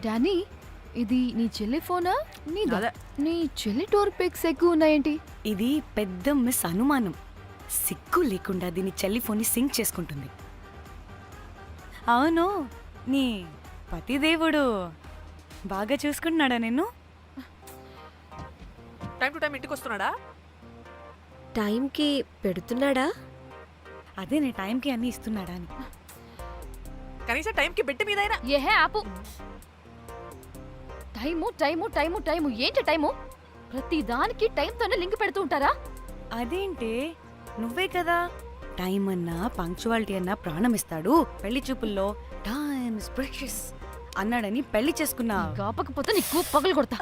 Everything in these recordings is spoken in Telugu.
డానీ, ఇది నీ చెల్లి ఫోనా నీదా? అదే. నీ చెల్లి టూర్ పిక్స్ ఎక్కువ ఉన్నాయేంటి? ఇది పెద్ద మిస్ అనుమానం. సిగ్గు లేకుండా దీని చెల్లి ఫోన్ని సింక్ చేసుకుంటుంది. అవును, నీ పతిదేవుడు బాగా చూసుకుంటున్నాడా నిన్ను? టైం టు టైం ఇంటికి వస్తున్నాడా? టైంకి పెడుతున్నాడా? అదే నీ టైంకి అన్నీ ఇస్తున్నాడా అని. కనీసం టైంకి బెట్టి మీదైనా. ఏహే ఆపు. టైము టైము టైము టైము ఏంటి టైము? ప్రతి దానికి టైంతోనే లింక్ పెడుతూ ఉంటారా? అదేంటే నువ్వే కదా టైం అన్నా పంక్చువాలిటీ అన్నా ప్రాణం ఇస్తాడు, పెళ్లి చూపుల్లో టైమ్ ఇస్ ప్రెషియస్ అన్నాడని పెళ్లి చేసుకున్నా. కాపకపోతే నీకు పగలు కొడతా.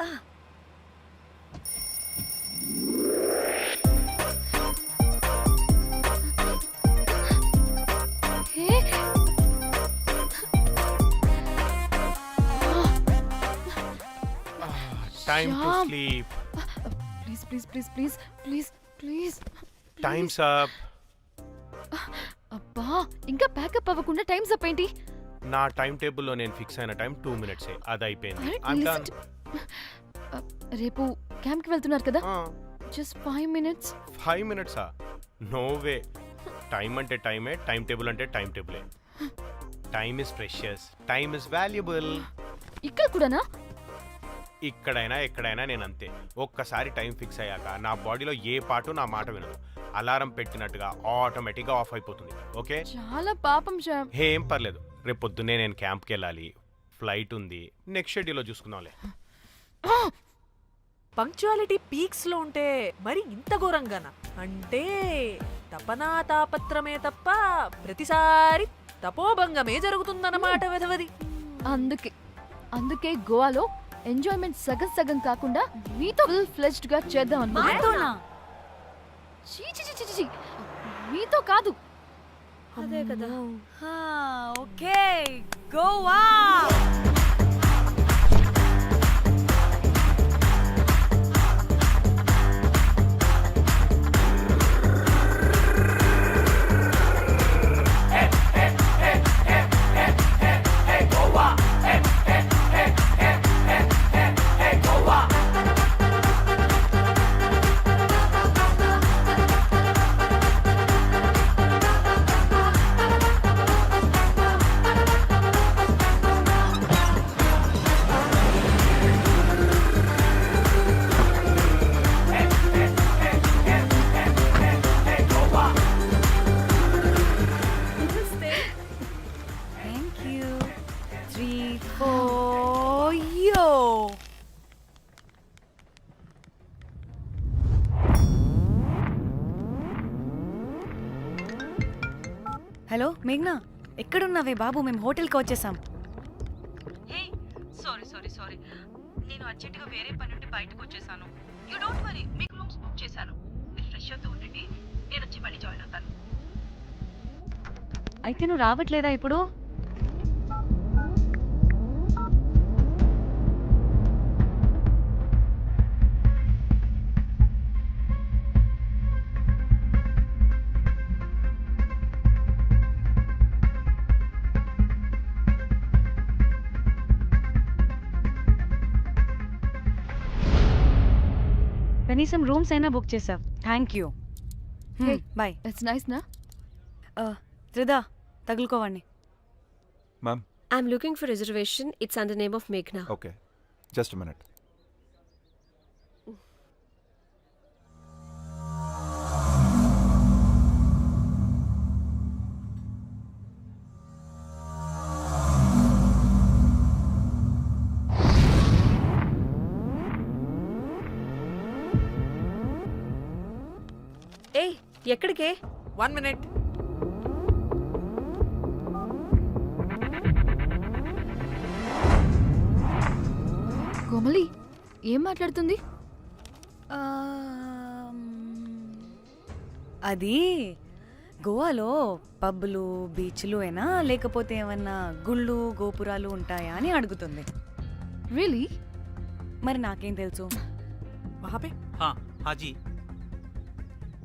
Time to Shyam. sleep. Please please please please please please. Time's up. అబ్బా, ఇంకా ప్యాకప్ అవ్వకుండా టైమ్స్ అప్ ఏంటి? నా టైం టేబుల్లో నేను ఫిక్స్ అయిన టైం 2 minutes. అది అయిపోయింది. Alright, I'm listen done. రేపు క్యాంప్కి వెళ్తున్నారు కదా? Just 5 minutes. 5 minutes? No way. Time అంటే టైమే, టైం టేబుల్ అంటే టైం టేబులే. Time is precious, time is valuable. ఇక్కడ కూడానా? ఇక్కడైనా ఎక్కడైనా నేను అంతే. ఒక్కసారి టైం ఫిక్స్ అయ్యాక నా బాడీలో ఏ పాటు నా మాట వినదు. అలారం పెట్టినట్టుగా ఆటోమేటిక్గా ఆఫ్ అయిపోతుంది. ఓకే, చాలా పాపం శ్యామ్. ఏం పర్లేదు. రేపు పొద్దున్నే నేను క్యాంప్కి వెళ్ళాలి, ఫ్లైట్ ఉంది. నెక్స్ట్ షెడ్యూల్లో చూసుకుందాంలే. పంక్చువాలిటీ పీక్స్ లో ఉంటే మరి ఇంత ఘోరంగానా? అంటే తపనా తాపత్రమే తప్ప ప్రతిసారి తపోభంగమే జరుగుతుందన్నమాట వెధవది. అందుకే గోవాలో ఎంజాయ్మెంట్ సగం సగం కాకుండా మీతో ఫుల్ ఫ్లెజ్డ్ గా చేద్దాం అనుకున్నా. మాతోనా? చీ చీ చీ చీ చీ. మీతో కాదు. అదే కదా. Okay, Goa. Thank you. 3, 4, yo. Hello మేఘ్నా, ఎక్కడున్నావే బాబు? మేము హోటల్కి వచ్చేసాం. హే సారీ నేను అర్జెంటుగా వేరే పని నుండి బయటకు వచ్చేసాను. యూ డోంట్ వరీ, మీకు రూమ్స్ బుక్ చేశాను. మీరు ఫ్రెష్ అవుతూ ఉండండి, నేను వచ్చి మళ్ళీ జాయిన్ అవుతాను. అయితే నువ్వు రావట్లేదా ఇప్పుడు? కనీసం రూమ్స్ అయినా బుక్ చేసావు. Thank you. Hey. Bye. It's nice నా? త్రిదా, తగులుకోవండి. Ma'am, I'm looking for reservation. It's under name of Meghna. okay. Just a minute. ఏయ్, ఎక్కడికే? 1 minute. కోమలి ఏం మాట్లాడుతుంది? అది గోవాలో పబ్బులు బీచ్లు అయినా లేకపోతే ఏమన్నా గుళ్ళు గోపురాలు ఉంటాయా అని అడుగుతుంది. రియలీ? మరి నాకేం తెలుసు? वहाँ पे? हाँ जी,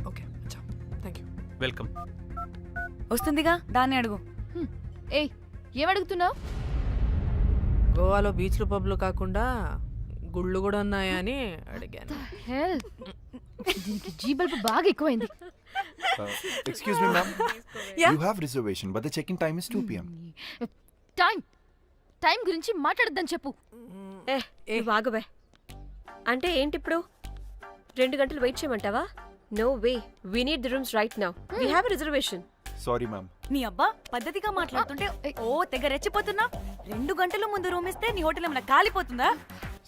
ओके, अच्छा, थैंक यू. वेलकम. వస్తుందిగా, దాన్ని అడుగు. ఏయ్, ఏం అడుగుతున్నావు? గోవాలో బీచ్లు పబ్లు కాకుండా గుళ్ళు కూడా ఉన్నాయా అని అడిగాను. హెల్ దీనికి జీ బల్బ్ బాగా ఎక్కువైంది. Excuse me, ma'am. Yeah. You have reservation, but the check-in time is 2 p.m. Time గురించి మాట్లాడద్దని చెప్పు. నువ్వు ఆగువే. అంటే ఏంటి ఇప్పుడు 2 గంటలు వెయిట్ చేయమంటావా? No way, we need the rooms right now. We have a reservation. Sorry, ma'am. నీ అబ్బా పద్ధతిగా మాట్లాడుతుంటే ఓ తెగ రెచ్చిపోతున్నా. 2 గంటల ముందు రూమ్ ఇస్తే నీ హోటల్ ఏమైనా కాలిపోతుందా?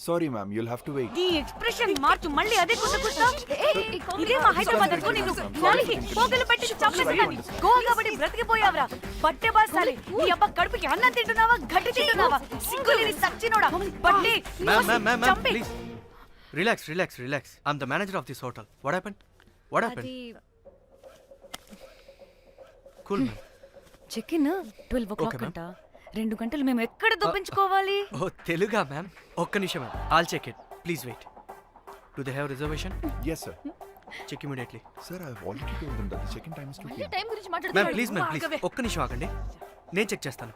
Sorry, ma'am. You'll have to wait. నీ ఎక్స్ప్రెషన్ మార్చు, మళ్ళీ అదే కుట్ట. ఇదే మా హైదరాబాద్ అనుకో, నిన్ను నాలికి పోగలు పెట్టి చంపేస్తాను. గోవా కాబట్టి బ్రతికిపోయావరా బట్టే బాసాలి. నీ అబ్బా కడుపుకి అన్నం తింటున్నావా, గడ్డి తింటున్నావా? సింగులేని సచ్చినోడా బట్టే. Ma'am, please. Relax. I'm the manager of this hotel. What happened? అది Cool, ma'am. Check in 12 o'clock Okay, ma'am. అంట. 2 గంటలు మేము ఎక్కడ దొప్పించుకోవాలి? Oh, Teluga, ma'am. ఒక్క నిమిషం, ma'am. I'll check it. Please wait. Do they have reservation? Yes, sir. Check immediately. Sir, I've already told them that the check-in time is 2 p.m. Time గురించి Ma'am, మాట్లాడుతున్నాడు. please. ఒక్క నిమిషం ఆగండి. నేను చెక్ చేస్తాను.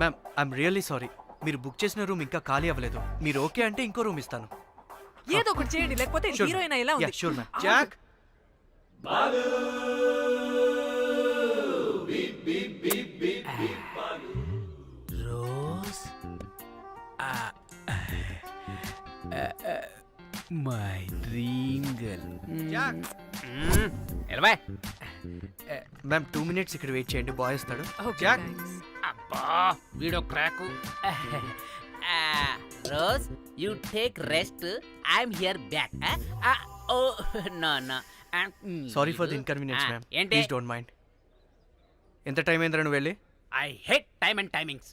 Ma'am, I'm really sorry. మీరు బుక్ చేసిన రూమ్ ఇంకా ఖాళీ అవ్వలేదు. మీరు ఓకే అంటే ఇంకో రూమ్ ఇస్తాను. ఏదో ఒకటి చేయండి, లేకపోతే హీరోయిన్ ఎలా ఉంది? Sure ma'am. Jack, Rose my dream girl. Jack. ఎలవా మ్యామ్ 2 minutes ఇక్కడ వెయిట్ చేయండి. బాయ్ వస్తాడు. Okay, Jack. thanks. అబ్బా వీడో crack. Rose you take rest, I'm here back. Oh no sorry for the inconvenience ma'am. ఏంటి? Please don't mind. ఎంత టైం అయిందిరా నువ్వు వెళ్ళి? I hate time and timings.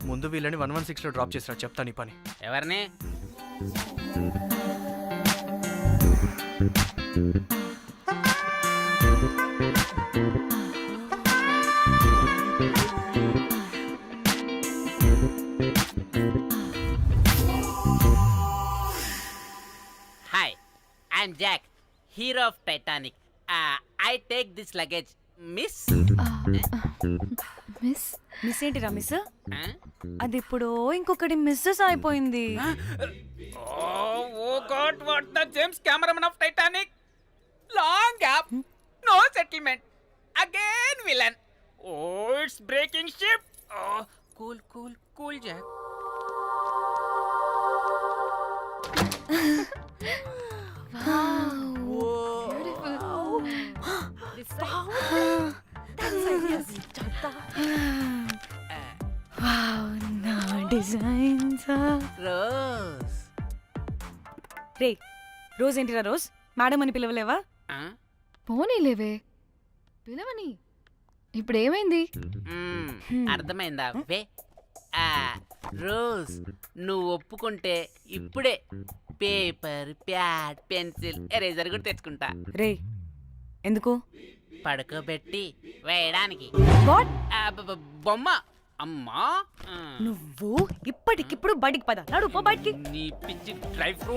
ముందు వీళ్ళని 116లో డ్రాప్ చేసినా చెప్తాను ఈ పని. ఎవరిని? Hi, I'm Jack, hero of Titanic. I take this luggage miss. Miss miss ఏంటిరా మిస్? అది ఇప్పుడు ఇంకొకటి మిస్సెస్ అయిపోయింది. Oh God, what the James Cameron of Titanic? Long gap, no settlement. Again villain. Oh, it's breaking ship. Oh, cool, Jack. నా డిజైన్స్. Rose. రే రోజ్ ఏంటిరా రోజ్? మేడం అని పిలవలేవా? పోనీలేవే పిలవని. ఇప్పుడు ఏమైంది? అర్థమైందా? వే రోజ్, నువ్వు ఒప్పుకుంటే ఇప్పుడే పేపర్, ప్యాడ్, పెన్సిల్, ఎరేజర్ కూడా తెచ్చుకుంటా. రే ఎందుకు? పడుకోబెట్టి వేయడానికి. వాట్? బొమ్మ. అమ్మా, నువ్వు ఇప్పటికిప్పుడు బయటికి పద. నడు పో బయటికి. నీ పిచ్చి డ్రై ఫ్రూట్.